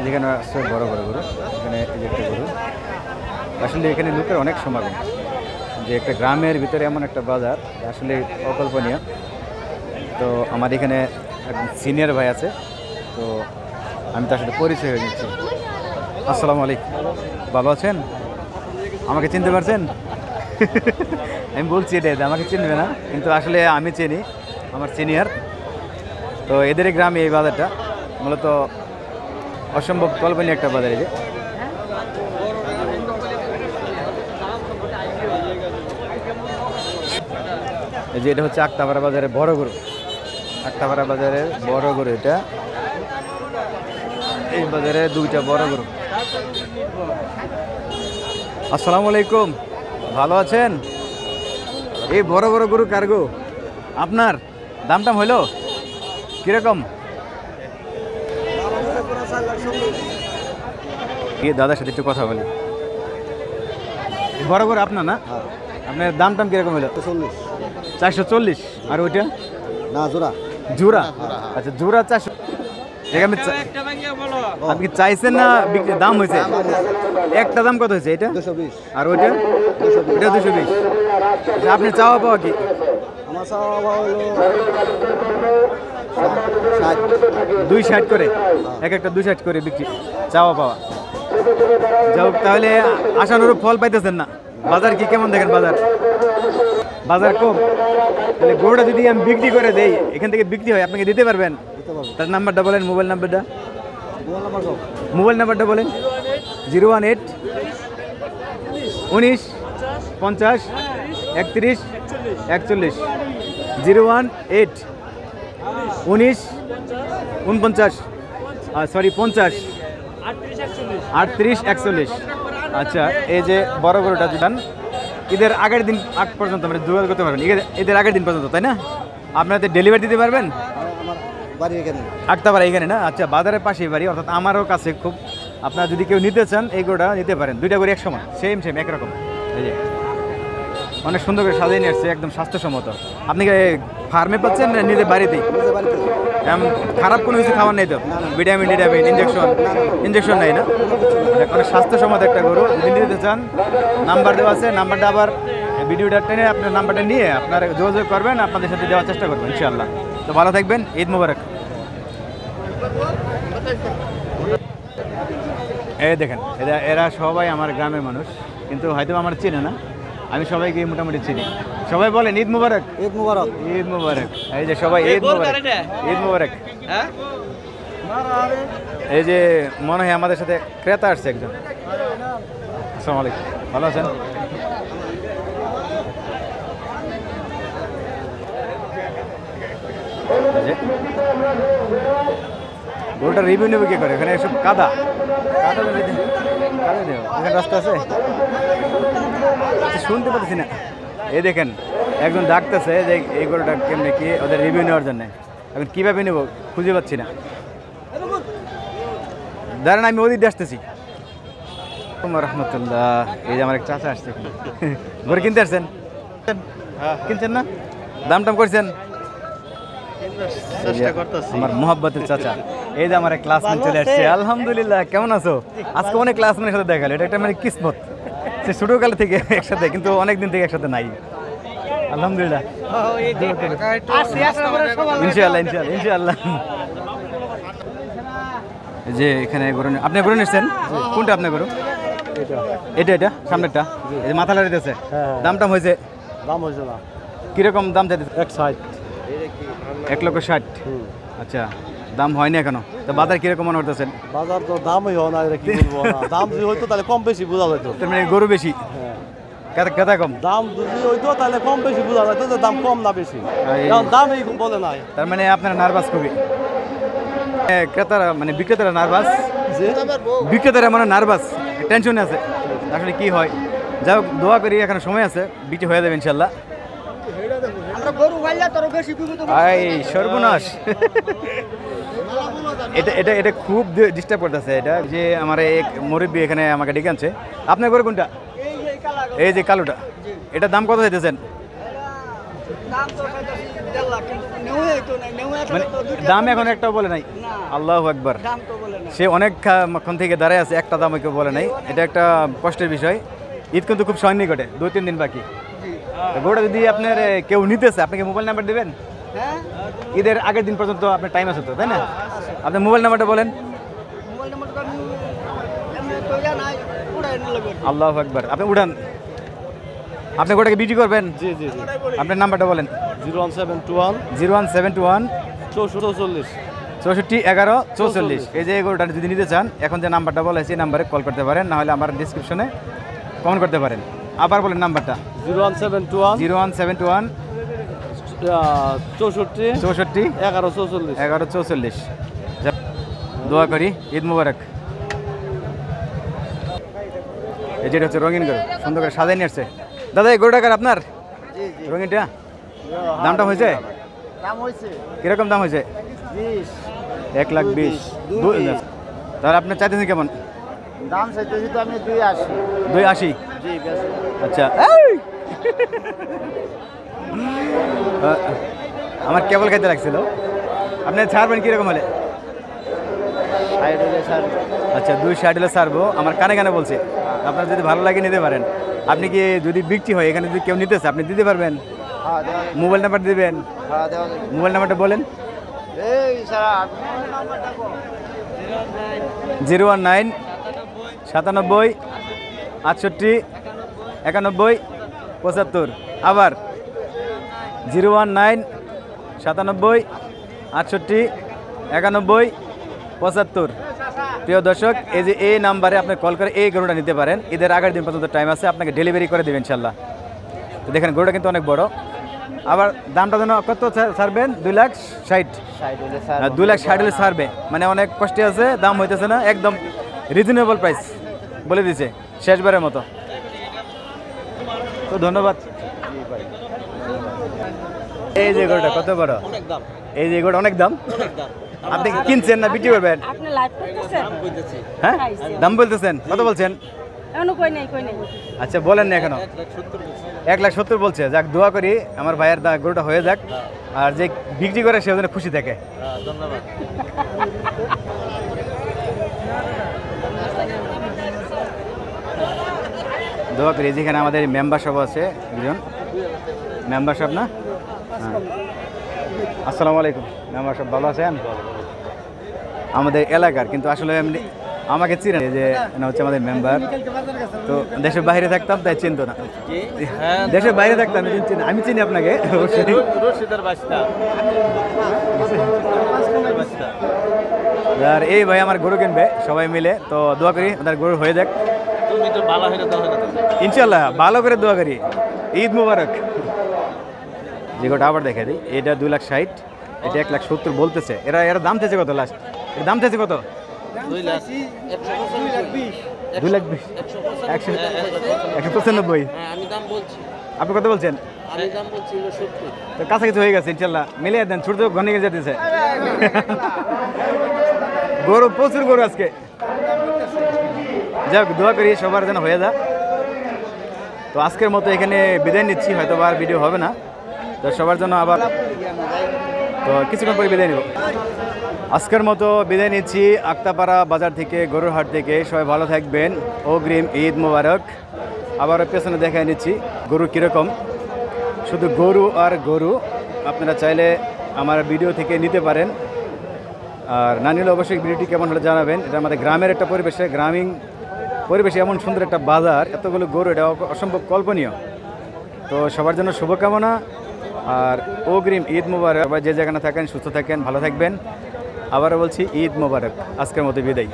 যেখানে আছে বড় বড় গরু, এখানে এই যে একটা গরু। আসলে এখানে লোকের অনেক সমাগম, যে একটা গ্রামের ভিতরে এমন একটা বাজার আসলে অকল্পনীয়। তো আমার এখানে একজন সিনিয়র ভাই আছে, তো আমি তার সাথে পরিচয় হয়ে নিচ্ছি। আসসালামু আলাইকুম, ভালো আছেন? আমাকে চিনতে পারছেন? আমি বলছি এটাই, আমাকে চিনবে না, কিন্তু আসলে আমি চিনি, আমার সিনিয়র। তো এদের গ্রামে এই বাজারটা মূলত অসম্ভব কল্পনীয় একটা বাজার। এই যে এটা হচ্ছে আক্তাপাড়া বাজারের বড় গরু, আক্তাপাড়া বাজারের বড় গরু এটা। এই বাজারে দুইটা বড় গরু। আসসালামু আলাইকুম, ভালো আছেন? এই বড় বড় গরু কার গো? আপনার? দাম টাম হইলো কিরকম? দাদার সাথে একটু কথা বলি। বড় গরু আপনার না? আপনার দাম টাম কিরকম হইলো? 440। আর ওইটা না জোড়া? জোড়া, আচ্ছা জোড়া 400। আপনি চাইছেন না বিক্রির দাম হয়েছে? একটা দাম কত হয়েছে এটা? 220। আর ওইটা? এটা 220। আপনি চাওয়া পাওয়া কি? আমার চাওয়া পাওয়া হলো 260 করে, এক একটা 260 করে বিক্রি চাওয়া পাওয়া। যাও, তাহলে আশানুরূপ ফল পাইতেছেন না। বাজার কি কেমন দেখেন? বাজার কম। তাহলে গরুটা যদি আমি বিক্রি করে দেই, এখান থেকে বিক্রি হয়, আপনাকে দিতে পারবেন? তার নাম্বারটা বলেন, মোবাইল নাম্বারটা। মোবাইল নাম্বারটা বলেন। 018 19 50 31 41। 018 19 49 সরি 50 38 41। আচ্ছা, এই যে বড় গরুটা দিবেন ঈদের আগের দিন আগ পর্যন্ত আমরা যোগাযোগ করতে পারবেন, ঈদের আগের দিন পর্যন্ত, তাই না? আপনাদের ডেলিভারি দিতে পারবেন? আক্তাপাড়া এখানে না? আচ্ছা, বাজারের পাশেই বাড়ি, অর্থাৎ আমারও কাছে খুব। আপনারা যদি কেউ নিতে চান এই গরুটা নিতে পারেন। দুইটা গরু এক সমান, সেম একরকম। এই যে অনেক সুন্দর করে সাজিয়ে নিয়ে আসছে, একদম স্বাস্থ্যসম্মত। আপনি ফার্মে পাচ্ছেন না নিজের বাড়িতেই? এমন খারাপ কোনো কিছু খাওয়ার নেই তো? ভিটামিন টিটামিন ইঞ্জেকশন নেই না? অনেক স্বাস্থ্যসম্মত একটা গরু। যদি নিতে চান নাম্বার দেওয়া আছে, নাম্বারটা আবার ভিডিওটা টেনে আপনার নাম্বারটা নিয়ে আপনারা যোগাযোগ করবেন, আপনাদের সাথে দেওয়ার চেষ্টা করবেন ইনশাআল্লাহ। তো ভালো থাকবেন, ঈদ মোবারক। এই দেখেন, এরা সবাই আমার গ্রামের মানুষ, কিন্তু হয়তো আমার চেনে না। আমি সবাইকে মোটামুটি চিনি। সবাই বলেন ঈদ মুবারক। ঈদ মুবারক। ঈদ মুবারক। এই যে সবাই ঈদ মুবারক, ঈদ মুবারক। এই যে মনে হয় আমাদের সাথে ক্রেতা আসছে একজন। আসসালামু আলাইকুম, ভালো আছেন? গরুটা রিভিউ নেবে কি করে? এখানে এসব কাদা এখানে রাস্তা আছে, শুনতে পাচ্ছি না। এই দেখেন একজন ডাকতেছে যে এই গরুটা কেমনি কি, ওদের রিভিউ নেওয়ার জন্য। এখন কীভাবে নেবো খুঁজে পাচ্ছি না। দাঁড়ান, আমি ওদিক দিয়ে আসতেছি। রহমতুল্লাহ। এই যে আমার এক চাচা আসছে, গরু কিনতে আসছেন? কিনছেন না? দাম টাম করছেন? আমার মোহাব্বতের চাচা। এই যে আমার এক ক্লাসমেট চলে আসছে। আলহামদুলিল্লাহ, কেমন আছো? আজকে অনেক ক্লাসমেটের সাথে দেখা গেল, এটা একটা মানে কিসমত। সে ছোটকাল থেকে একসাথে, কিন্তু অনেকদিন থেকে একসাথে নাই। আলহামদুলিল্লাহ, ইনশাআল্লাহ ইনশাআল্লাহ ইনশাআল্লাহ। যে এখানে গরু, আপনি গরু নিচ্ছেন? কোনটা আপনার গরু? এটা সামনেরটা, এই যে মাথা লাগাইতেছে। দাম টাম হয়েছে? দাম হয়েছে না। কিরকম দাম চাইতেছে? 160। 1,60,000। আচ্ছা, দাম হয়নি এখনো? তো বাজার কিরকম মনে করতেছেন? বাজার তো দামই হয় না, কি বলবো না। দাম যদি হইতো তাহলে কম বেশি বোঝা যেত। তার মানে গরু বেশি, কেতা কম? দাম যদি হইতো তাহলে কম বেশি বোঝা যেত যে দাম কম না বেশি। এখন দাম এই বলে নাই। তার মানে আপনারা নার্ভাস খুবই? ক্রেতারা মানে বিক্রেতারা নার্ভাস? বিক্রেতারা মানে নার্ভাস, টেনশনে আছে। আসলে কি হয়, যাই হোক, দোয়া করি, এখানে সময় আছে, বিক্রি হয়ে যাবে ইনশাল্লাহ। সর্বনাশ, এটা খুব ডিস্টার্ব করতেছে। এটা যে আমার এক মুরব্বী এখানে আমাকে ডেকে আনছে। আপনার ঘরে কোনটা? এই যে কালোটা, এটার দাম কত চাইতেছেন? মানে দাম এখন একটাও বলে নাই। আল্লাহু আকবার। সে অনেকক্ষণ থেকে দাঁড়ায় আছে, একটা দাম কেউ বলে নাই। এটা একটা কষ্টের বিষয়। ঈদ কিন্তু খুব সন্নিকটে, 2-3 দিন বাকি। গরুটা যদি আপনার কেউ নিতেছে, আপনাকে মোবাইল নাম্বার দেবেন? ঈদের আগের দিন পর্যন্ত আপনার টাইম আছে তো, তাই না? আপনি মোবাইল নাম্বারটা বলেন। আল্লাহু আকবার। আপনি উঠান, আপনি গোটাকে বিক্রি করবেন? জি জি জি। আপনার নাম্বারটা বলেন। 01721 01721 44 64 11 44। এই যে গরুটা যদি নিতে চান, এখন যে নাম্বারটা বলা হয়েছে এই নাম্বারে কল করতে পারেন, না হলে আমার ডিসক্রিপশনে কমেন্ট করতে পারেন। আবার বলেন নাম্বারটা। 0171 0171 64 64 11 44। 11 44। দোয়া করি ঈদ মুবারক। এই যেটা হচ্ছে রঙিন গরু, সুন্দর করে সাজাই নিয়ে আসছে। দাদা এই গরুটা কার আপনার? রঙিনটা দামটা হয়েছে? কিরকম দাম হয়েছে? 1,20,000। তাহলে আপনার চাইতেছেন কেমন দাম চাইতেছি তো আমি 280। 280? জি আচ্ছা। আমার কেবল খাইতে লাগছিল। আপনি ছাড়বেন কীরকম হলে? আচ্ছা 260 হলে ছাড়বো। আমার কানে কানে বলছে, আপনার যদি ভালো লাগে নিতে পারেন। আপনি কি যদি বিক্রি হয়, এখানে যদি কেউ নিতেছে আপনি দিতে পারবেন? মোবাইল নাম্বার দিবেন? মোবাইল নাম্বারটা বলেন। 019 97 68 91 75। আবার 019 97 68 91 75। প্রিয় দর্শক, এই যে এই নাম্বারে আপনি কল করে এই গরুটা নিতে পারেন। ঈদের আগের দিন পর্যন্ত টাইম আছে, আপনাকে ডেলিভারি করে দেবেন ইনশাল্লাহ। তো দেখেন গরুটা কিন্তু অনেক বড়। আবার দামটা যেন কত ছাড়বেন? 2,60,000। 2,60,000 হলে ছাড়বে, মানে অনেক কষ্টে আছে, দাম হইতেছে না, একদম রিজনেবল প্রাইস বলে দিছে শেষবারের মতো। তো ধন্যবাদ। এই যে গরুটা কত বড়, এই যে গরুটা অনেক দাম। আপনি কিনছেন না বিক্রি করবেন? হ্যাঁ দাম বলতেছেন, কত বলছেন? আচ্ছা বলেন না এখনো। 1,70,000 বলছে। যাক দোয়া করি আমার ভাইয়ের গরুটা হয়ে যাক, আর যে বিক্রি করে সে যেন খুশি থাকে। ধন্যবাদ। দোয়া করি। যেখানে আমাদের মেম্বার সব আছে, দুজন মেম্বার সব না? হ্যাঁ। আসসালামু আলাইকুম। মেম্বার সব ভালো আছেন? আমাদের এলাকার, কিন্তু আসলে এমনি আমাকে চিনেন, যে না হচ্ছে আমাদের মেম্বার। তো দেশের বাইরে থাকতাম তাই চিনতো না। দেশের বাইরে থাকতাম আমি চিনি আপনাকে। আর এই ভাই আমার গরু কিনবে সবাই মিলে, তো দোয়া করি ওদের গরু হয়ে যাক ইনশাল্লাহ। ভালো করে দোয়া করি। ঈদ মুবারক। যে গরুটা আবার দেখে দিই, এটা 2,60,000, এটা 1,70,000 বলতেছে। এরা দাম চাইছে কত? লাস্ট এর দাম চাইছে কত? 2,20,000। 195। আপনি কত বলছেন? তো কাছাকাছি হয়ে গেছে ইনশাল্লাহ, মিলিয়ে দেন। ছোট ঘনে গিয়ে যেতেছে গরু, প্রচুর গরু আজকে। যাক দোয়া করি সবার যেন হয়ে যা। তো আজকের মতো এখানে বিদায় নিচ্ছি, হয়তো আর ভিডিও হবে না। তো সবার জন্য আবার তো কিছুক্ষণ পরে বিদায় নেব। আজকের মতো বিদায় নিচ্ছি আক্তাপাড়া বাজার থেকে, গরুর হাট থেকে। সবাই ভালো থাকবেন। অগ্রিম ঈদ মোবারক। আবার পেছনে দেখাই নিচ্ছি গরু কীরকম, শুধু গরু আর গরু। আপনারা চাইলে আমার ভিডিও থেকে নিতে পারেন, আর না নিলে অবশ্যই ভিডিওটি কেমন হলে জানাবেন। এটা আমাদের গ্রামের একটা পরিবেশে, গ্রামীণ পরিবেশে এমন সুন্দর একটা বাজার, এতগুলো গরু, এটা অসম্ভব কল্পনীয়। তো সবার জন্য শুভকামনা আর অগ্রিম ঈদ মোবারক। সবাই যে যেখানে থাকেন সুস্থ থাকেন, ভালো থাকবেন। আবারও বলছি ঈদ মোবারক। আজকের মতো বিদায়।